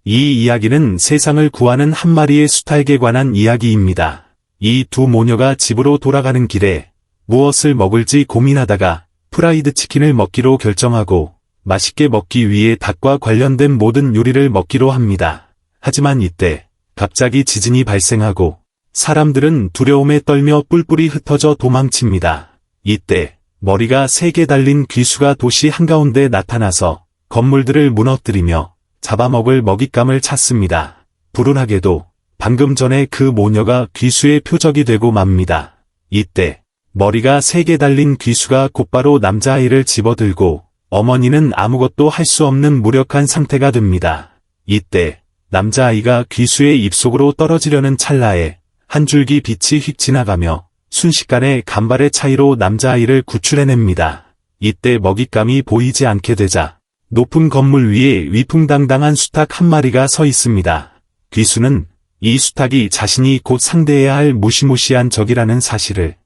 이 이야기는 세상을 구하는 한 마리의 수탉에 관한 이야기입니다. 이 두 모녀가 집으로 돌아가는 길에 무엇을 먹을지 고민하다가 프라이드 치킨을 먹기로 결정하고 맛있게 먹기 위해 닭과 관련된 모든 요리를 먹기로 합니다. 하지만 이때 갑자기 지진이 발생하고 사람들은 두려움에 떨며 뿔뿔이 흩어져 도망칩니다. 이때 머리가 3개 달린 귀수가 도시 한가운데 나타나서 건물들을 무너뜨리며 잡아먹을 먹잇감을 찾습니다. 불운하게도 방금 전에 그 모녀가 귀수의 표적이 되고 맙니다. 이때 머리가 3개 달린 귀수가 곧바로 남자아이를 집어들고 어머니는 아무것도 할 수 없는 무력한 상태가 됩니다. 이때 남자아이가 귀수의 입속으로 떨어지려는 찰나에 한 줄기 빛이 휙 지나가며 순식간에 간발의 차이로 남자아이를 구출해냅니다. 이때 먹잇감이 보이지 않게 되자 높은 건물 위에 위풍당당한 수탉 한 마리가 서 있습니다. 귀수는 이 수탉이 자신이 곧 상대해야 할 무시무시한 적이라는 사실을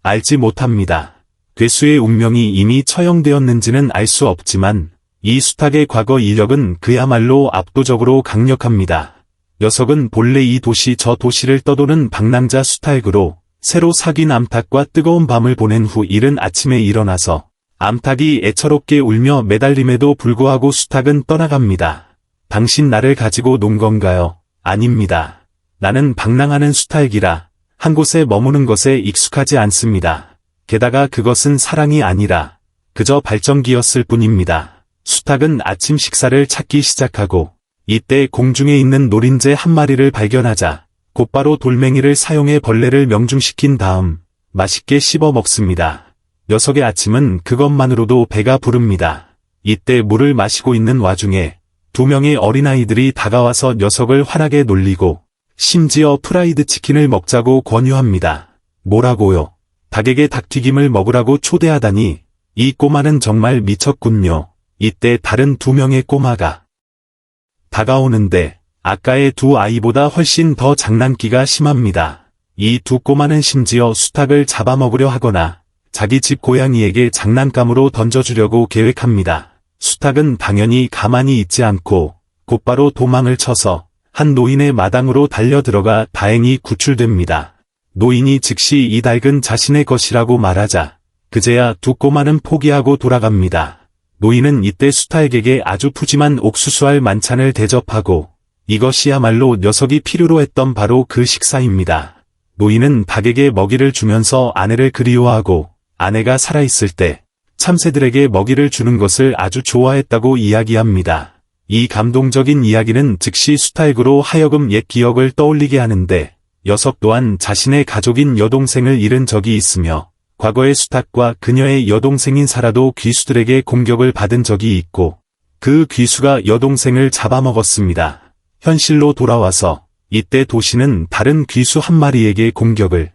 알지 못합니다. 괴수의 운명이 이미 처형되었는지는 알 수 없지만 이 수탉의 과거 이력은 그야말로 압도적으로 강력합니다. 녀석은 본래 이 도시 저 도시를 떠도는 방랑자 수탉으로 새로 사귄 암탉과 뜨거운 밤을 보낸 후 이른 아침에 일어나서 암탉이 애처롭게 울며 매달림에도 불구하고 수탉은 떠나갑니다. 당신 나를 가지고 논 건가요? 아닙니다. 나는 방랑하는 수탉이라 한 곳에 머무는 것에 익숙하지 않습니다. 게다가 그것은 사랑이 아니라 그저 발전기였을 뿐입니다. 수탉은 아침 식사를 찾기 시작하고 이때 공중에 있는 노린재 한 마리를 발견하자 곧바로 돌멩이를 사용해 벌레를 명중시킨 다음 맛있게 씹어 먹습니다. 녀석의 아침은 그것만으로도 배가 부릅니다. 이때 물을 마시고 있는 와중에 2명의 어린아이들이 다가와서 녀석을 환하게 놀리고 심지어 프라이드 치킨을 먹자고 권유합니다. 뭐라고요? 닭에게 닭튀김을 먹으라고 초대하다니 이 꼬마는 정말 미쳤군요. 이때 다른 2명의 꼬마가 다가오는데 아까의 2 아이보다 훨씬 더 장난기가 심합니다. 이 2 꼬마는 심지어 수탉을 잡아먹으려 하거나 자기 집 고양이에게 장난감으로 던져주려고 계획합니다. 수탉은 당연히 가만히 있지 않고 곧바로 도망을 쳐서 한 노인의 마당으로 달려들어가 다행히 구출됩니다. 노인이 즉시 이 닭은 자신의 것이라고 말하자 그제야 2 꼬마는 포기하고 돌아갑니다. 노인은 이때 수탉에게 아주 푸짐한 옥수수알 만찬을 대접하고 이것이야말로 녀석이 필요로 했던 바로 그 식사입니다. 노인은 닭에게 먹이를 주면서 아내를 그리워하고 아내가 살아있을 때 참새들에게 먹이를 주는 것을 아주 좋아했다고 이야기합니다. 이 감동적인 이야기는 즉시 수탉으로 하여금 옛 기억을 떠올리게 하는데 녀석 또한 자신의 가족인 여동생을 잃은 적이 있으며 과거의 수탉과 그녀의 여동생인 사라도 귀수들에게 공격을 받은 적이 있고 그 귀수가 여동생을 잡아먹었습니다. 현실로 돌아와서 이때 도시는 다른 귀수 한 마리에게 공격을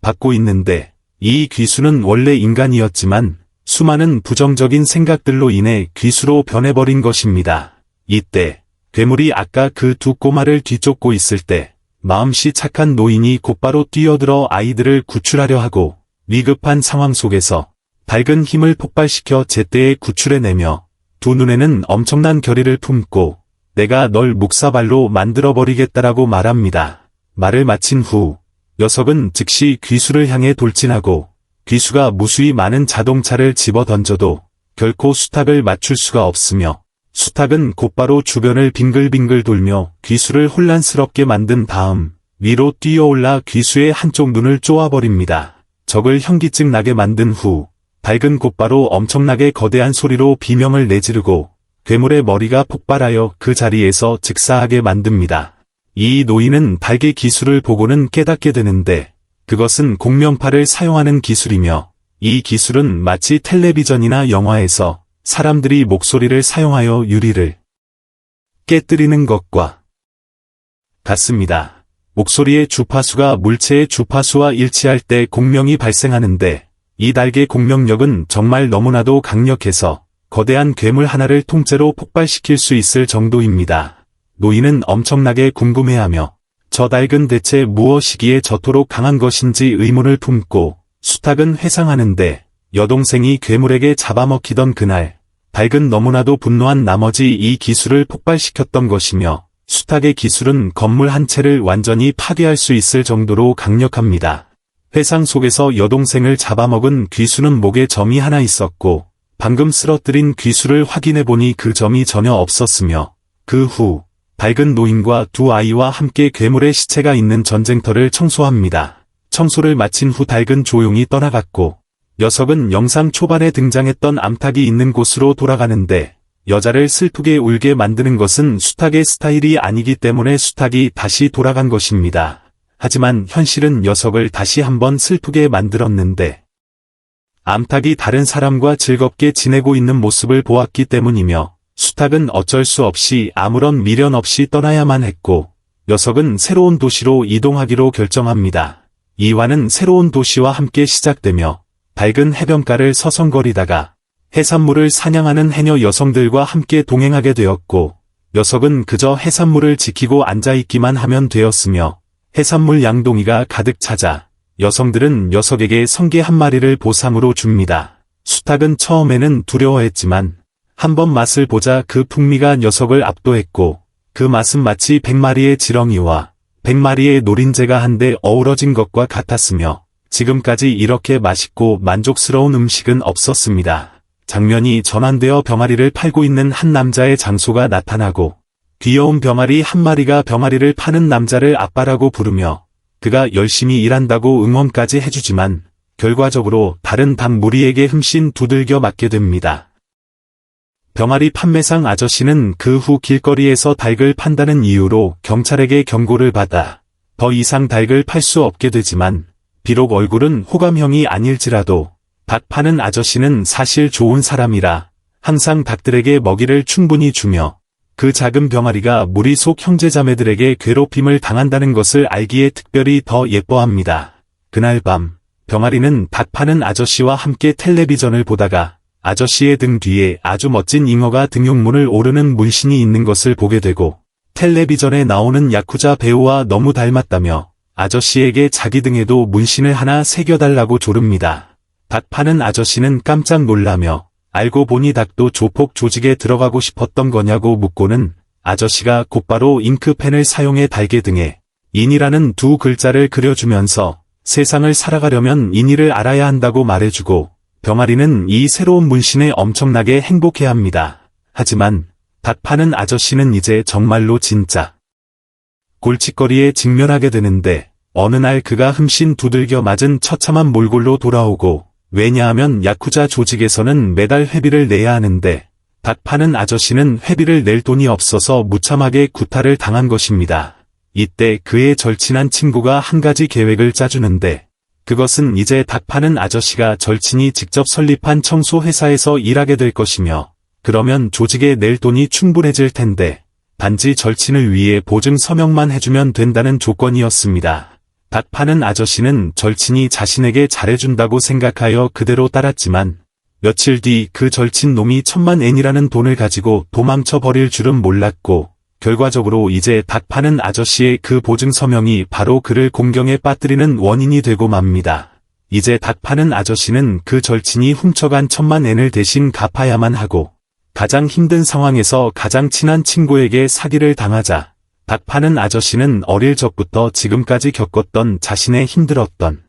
받고 있는데 이 귀수는 원래 인간이었지만 수많은 부정적인 생각들로 인해 귀수로 변해버린 것입니다. 이때 괴물이 아까 그 2 꼬마를 뒤쫓고 있을 때 마음씨 착한 노인이 곧바로 뛰어들어 아이들을 구출하려 하고 위급한 상황 속에서 밝은 힘을 폭발시켜 제때에 구출해내며 2 눈에는 엄청난 결의를 품고 내가 널 묵사발로 만들어버리겠다라고 말합니다. 말을 마친 후 녀석은 즉시 귀수를 향해 돌진하고 귀수가 무수히 많은 자동차를 집어던져도 결코 수탉을 맞출 수가 없으며 수탉은 곧바로 주변을 빙글빙글 돌며 귀수를 혼란스럽게 만든 다음 위로 뛰어올라 귀수의 한쪽 눈을 쪼아버립니다. 적을 현기증 나게 만든 후 닭은 곧바로 엄청나게 거대한 소리로 비명을 내지르고 괴물의 머리가 폭발하여 그 자리에서 즉사하게 만듭니다. 이 노인은 닭의 기술을 보고는 깨닫게 되는데 그것은 공명파를 사용하는 기술이며 이 기술은 마치 텔레비전이나 영화에서 사람들이 목소리를 사용하여 유리를 깨뜨리는 것과 같습니다. 목소리의 주파수가 물체의 주파수와 일치할 때 공명이 발생하는데 이 닭의 공명력은 정말 너무나도 강력해서 거대한 괴물 하나를 통째로 폭발시킬 수 있을 정도입니다. 노인은 엄청나게 궁금해하며 저 닭은 대체 무엇이기에 저토록 강한 것인지 의문을 품고 수탉은 회상하는데 여동생이 괴물에게 잡아먹히던 그날 닭은 너무나도 분노한 나머지 이 기술을 폭발시켰던 것이며 수탉의 기술은 건물 한 채를 완전히 파괴할 수 있을 정도로 강력합니다. 회상 속에서 여동생을 잡아먹은 귀수는 목에 점이 하나 있었고 방금 쓰러뜨린 귀수를 확인해보니 그 점이 전혀 없었으며 그 후 닭은 노인과 두 아이와 함께 괴물의 시체가 있는 전쟁터를 청소합니다. 청소를 마친 후 닭은 조용히 떠나갔고 녀석은 영상 초반에 등장했던 암탉이 있는 곳으로 돌아가는데 여자를 슬프게 울게 만드는 것은 수탉의 스타일이 아니기 때문에 수탉이 다시 돌아간 것입니다. 하지만 현실은 녀석을 다시 한번 슬프게 만들었는데 암탉이 다른 사람과 즐겁게 지내고 있는 모습을 보았기 때문이며 수탉은 어쩔 수 없이 아무런 미련 없이 떠나야만 했고 녀석은 새로운 도시로 이동하기로 결정합니다. 이화는 새로운 도시와 함께 시작되며 닭은 해변가를 서성거리다가 해산물을 사냥하는 해녀 여성들과 함께 동행하게 되었고 녀석은 그저 해산물을 지키고 앉아있기만 하면 되었으며 해산물 양동이가 가득 차자 여성들은 녀석에게 성게 한 마리를 보상으로 줍니다. 수탉은 처음에는 두려워했지만 한번 맛을 보자 그 풍미가 녀석을 압도했고 그 맛은 마치 100마리의 지렁이와 100마리의 노린재가 한데 어우러진 것과 같았으며 지금까지 이렇게 맛있고 만족스러운 음식은 없었습니다. 장면이 전환되어 병아리를 팔고 있는 한 남자의 장소가 나타나고 귀여운 병아리 한 마리가 병아리를 파는 남자를 아빠라고 부르며 그가 열심히 일한다고 응원까지 해주지만 결과적으로 다른 닭 무리에게 흠씬 두들겨 맞게 됩니다. 병아리 판매상 아저씨는 그 후 길거리에서 닭을 판다는 이유로 경찰에게 경고를 받아 더 이상 닭을 팔 수 없게 되지만 비록 얼굴은 호감형이 아닐지라도 닭 파는 아저씨는 사실 좋은 사람이라 항상 닭들에게 먹이를 충분히 주며 그 작은 병아리가 무리 속 형제자매들에게 괴롭힘을 당한다는 것을 알기에 특별히 더 예뻐합니다. 그날 밤 병아리는 닭 파는 아저씨와 함께 텔레비전을 보다가 아저씨의 등 뒤에 아주 멋진 잉어가 등용문을 오르는 문신이 있는 것을 보게 되고 텔레비전에 나오는 야쿠자 배우와 너무 닮았다며 아저씨에게 자기 등에도 문신을 하나 새겨달라고 조릅니다. 닭 파는 아저씨는 깜짝 놀라며 알고 보니 닭도 조폭 조직에 들어가고 싶었던 거냐고 묻고는 아저씨가 곧바로 잉크펜을 사용해 닭의 등에 인이라는 두 글자를 그려주면서 세상을 살아가려면 인이를 알아야 한다고 말해주고 병아리는 이 새로운 문신에 엄청나게 행복해합니다. 하지만 닭 파는 아저씨는 이제 정말로 진짜 골칫거리에 직면하게 되는데 어느 날 그가 흠씬 두들겨 맞은 처참한 몰골로 돌아오고 왜냐하면 야쿠자 조직에서는 매달 회비를 내야 하는데 닭 파는 아저씨는 회비를 낼 돈이 없어서 무참하게 구타를 당한 것입니다. 이때 그의 절친한 친구가 한 가지 계획을 짜주는데 그것은 이제 닭 파는 아저씨가 절친이 직접 설립한 청소회사에서 일하게 될 것이며 그러면 조직에 낼 돈이 충분해질 텐데 단지 절친을 위해 보증 서명만 해주면 된다는 조건이었습니다. 닭 파는 아저씨는 절친이 자신에게 잘해준다고 생각하여 그대로 따랐지만 며칠 뒤 그 절친 놈이 10,000엔이라는 돈을 가지고 도망쳐 버릴 줄은 몰랐고 결과적으로 이제 닭 파는 아저씨의 그 보증 서명이 바로 그를 공경에 빠뜨리는 원인이 되고 맙니다. 이제 닭 파는 아저씨는 그 절친이 훔쳐간 10,000,000엔을 대신 갚아야만 하고 가장 힘든 상황에서 가장 친한 친구에게 사기를 당하자 닭 파는 아저씨는 어릴 적부터 지금까지 겪었던 자신의 힘들었던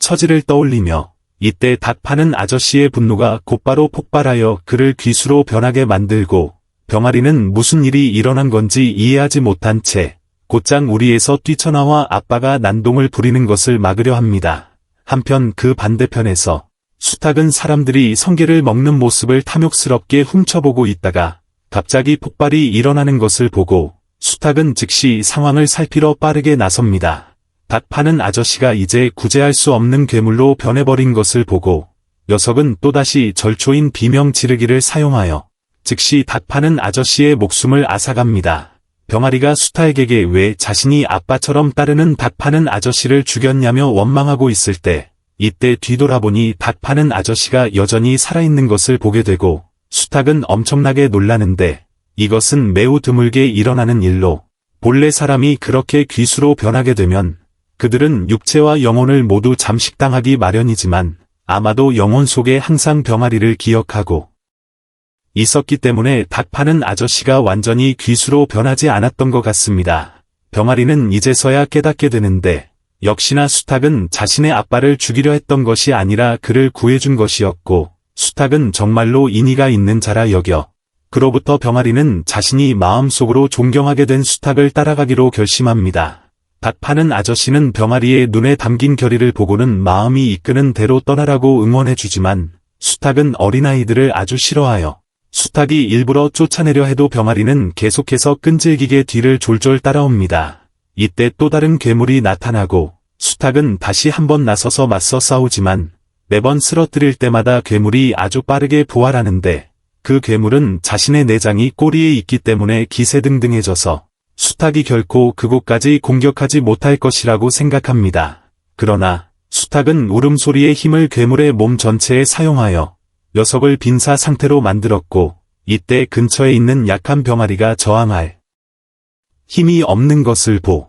처지를 떠올리며 이때 닭 파는 아저씨의 분노가 곧바로 폭발하여 그를 귀수로 변하게 만들고 병아리는 무슨 일이 일어난 건지 이해하지 못한 채 곧장 우리에서 뛰쳐나와 아빠가 난동을 부리는 것을 막으려 합니다. 한편 그 반대편에서 수탉은 사람들이 성게를 먹는 모습을 탐욕스럽게 훔쳐보고 있다가 갑자기 폭발이 일어나는 것을 보고 수탉은 즉시 상황을 살피러 빠르게 나섭니다. 닭 파는 아저씨가 이제 구제할 수 없는 괴물로 변해버린 것을 보고 녀석은 또다시 절초인 비명 지르기를 사용하여 즉시 닭 파는 아저씨의 목숨을 앗아갑니다. 병아리가 수탉에게 왜 자신이 아빠처럼 따르는 닭 파는 아저씨를 죽였냐며 원망하고 있을 때 이때 뒤돌아보니 닭 파는 아저씨가 여전히 살아있는 것을 보게 되고 수탉은 엄청나게 놀라는데 이것은 매우 드물게 일어나는 일로 본래 사람이 그렇게 귀수로 변하게 되면 그들은 육체와 영혼을 모두 잠식당하기 마련이지만 아마도 영혼 속에 항상 병아리를 기억하고 있었기 때문에 닭 파는 아저씨가 완전히 귀수로 변하지 않았던 것 같습니다. 병아리는 이제서야 깨닫게 되는데 역시나 수탉은 자신의 아빠를 죽이려 했던 것이 아니라 그를 구해준 것이었고 수탉은 정말로 인의가 있는 자라 여겨 그로부터 병아리는 자신이 마음속으로 존경하게 된 수탉을 따라가기로 결심합니다. 닭 파는 아저씨는 병아리의 눈에 담긴 결의를 보고는 마음이 이끄는 대로 떠나라고 응원해주지만 수탉은 어린아이들을 아주 싫어하여 수탉이 일부러 쫓아내려 해도 병아리는 계속해서 끈질기게 뒤를 졸졸 따라옵니다. 이때 또 다른 괴물이 나타나고 수탉은 다시 한번 나서서 맞서 싸우지만 매번 쓰러뜨릴 때마다 괴물이 아주 빠르게 부활하는데 그 괴물은 자신의 내장이 꼬리에 있기 때문에 기세등등해져서 수탉이 결코 그곳까지 공격하지 못할 것이라고 생각합니다. 그러나 수탉은 울음소리의 힘을 괴물의 몸 전체에 사용하여 녀석을 빈사 상태로 만들었고 이때 근처에 있는 약한 병아리가 저항할 힘이 없는 것을 보고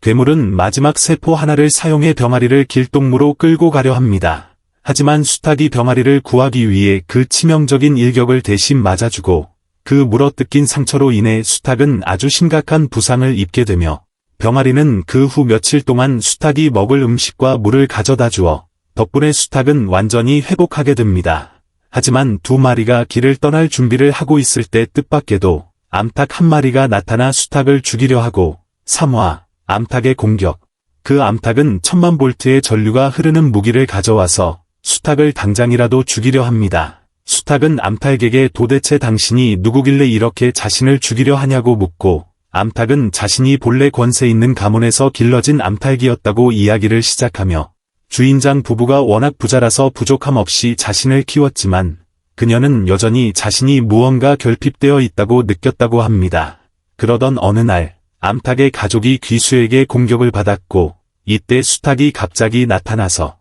괴물은 마지막 세포 하나를 사용해 병아리를 길동무로 끌고 가려 합니다. 하지만 수탉이 병아리를 구하기 위해 그 치명적인 일격을 대신 맞아주고 그 물어뜯긴 상처로 인해 수탉은 아주 심각한 부상을 입게 되며 병아리는 그 후 며칠 동안 수탉이 먹을 음식과 물을 가져다 주어 덕분에 수탉은 완전히 회복하게 됩니다. 하지만 두 마리가 길을 떠날 준비를 하고 있을 때 뜻밖에도 암탉 한 마리가 나타나 수탉을 죽이려 하고 3화 암탉의 공격. 그 암탉은 1000만 볼트의 전류가 흐르는 무기를 가져와서 수탉을 당장이라도 죽이려 합니다. 수탉은 암탉에게 도대체 당신이 누구길래 이렇게 자신을 죽이려 하냐고 묻고 암탉은 자신이 본래 권세 있는 가문에서 길러진 암탉이었다고 이야기를 시작하며 주인장 부부가 워낙 부자라서 부족함 없이 자신을 키웠지만 그녀는 여전히 자신이 무언가 결핍되어 있다고 느꼈다고 합니다. 그러던 어느 날 암탉의 가족이 귀수에게 공격을 받았고 이때 수탉이 갑자기 나타나서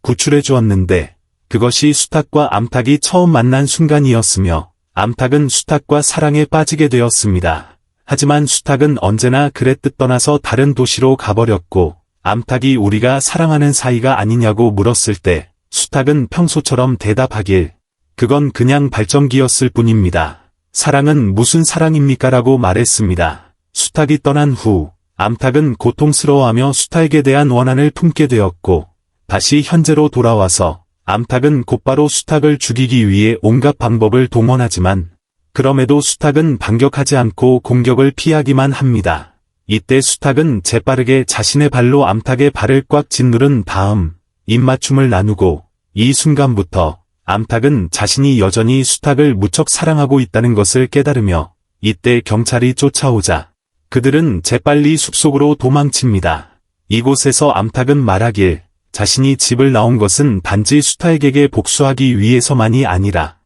구출해 주었는데 그것이 수탉과 암탉이 처음 만난 순간이었으며 암탉은 수탉과 사랑에 빠지게 되었습니다. 하지만 수탉은 언제나 그랬듯 떠나서 다른 도시로 가버렸고 암탉이 우리가 사랑하는 사이가 아니냐고 물었을 때 수탉은 평소처럼 대답하길 그건 그냥 발전기였을 뿐입니다. 사랑은 무슨 사랑입니까? 라고 말했습니다. 수탉이 떠난 후 암탉은 고통스러워하며 수탉에 대한 원한을 품게 되었고 다시 현재로 돌아와서 암탉은 곧바로 수탉을 죽이기 위해 온갖 방법을 동원하지만 그럼에도 수탉은 반격하지 않고 공격을 피하기만 합니다. 이때 수탉은 재빠르게 자신의 발로 암탉의 발을 꽉 짓누른 다음 입맞춤을 나누고 이 순간부터 암탉은 자신이 여전히 수탉을 무척 사랑하고 있다는 것을 깨달으며 이때 경찰이 쫓아오자 그들은 재빨리 숲속으로 도망칩니다. 이곳에서 암탉은 말하길 자신이 집을 나온 것은 단지 수탉에게 복수하기 위해서만이 아니라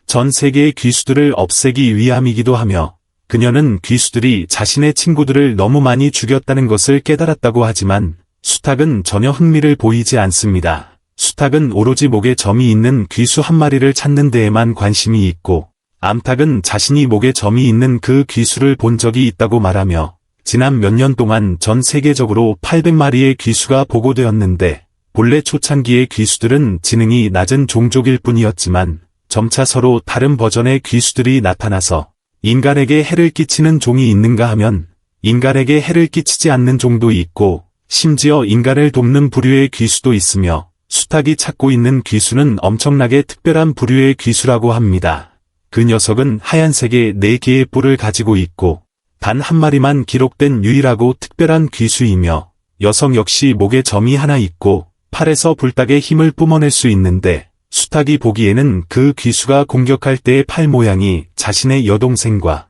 전 세계의 귀수들을 없애기 위함이기도 하며 그녀는 귀수들이 자신의 친구들을 너무 많이 죽였다는 것을 깨달았다고 하지만 수탉은 전혀 흥미를 보이지 않습니다. 수탉은 오로지 목에 점이 있는 귀수 한 마리를 찾는 데에만 관심이 있고 암탉은 자신이 목에 점이 있는 그 귀수를 본 적이 있다고 말하며 지난 몇 년 동안 전 세계적으로 800마리의 귀수가 보고되었는데 본래 초창기의 귀수들은 지능이 낮은 종족일 뿐이었지만 점차 서로 다른 버전의 귀수들이 나타나서 인간에게 해를 끼치는 종이 있는가 하면 인간에게 해를 끼치지 않는 종도 있고 심지어 인간을 돕는 부류의 귀수도 있으며 수탉이 찾고 있는 귀수는 엄청나게 특별한 부류의 귀수라고 합니다. 그 녀석은 하얀색의 4개의 뿔을 가지고 있고 단 한 마리만 기록된 유일하고 특별한 귀수이며 여성 역시 목에 점이 하나 있고 팔에서 불닭의 힘을 뿜어낼 수 있는데 수탉이 보기에는 그 귀수가 공격할 때의 팔 모양이 자신의 여동생과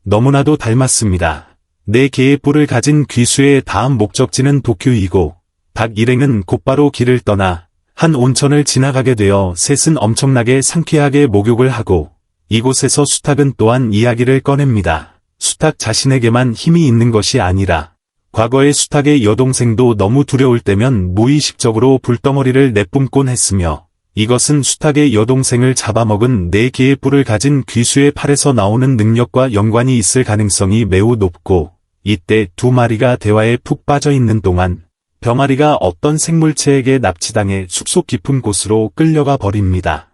너무나도 닮았습니다. 4개의 뿔을 가진 귀수의 다음 목적지는 도쿄이고 닭 일행은 곧바로 길을 떠나 한 온천을 지나가게 되어 셋은 엄청나게 상쾌하게 목욕을 하고 이곳에서 수탉은 또한 이야기를 꺼냅니다. 수탉 자신에게만 힘이 있는 것이 아니라 과거의 수탉의 여동생도 너무 두려울 때면 무의식적으로 불덩어리를 내뿜곤 했으며 이것은 수탉의 여동생을 잡아먹은 4개의 뿔을 가진 귀수의 팔에서 나오는 능력과 연관이 있을 가능성이 매우 높고 이때 두 마리가 대화에 푹 빠져 있는 동안 병아리가 어떤 생물체에게 납치당해 숲속 깊은 곳으로 끌려가 버립니다.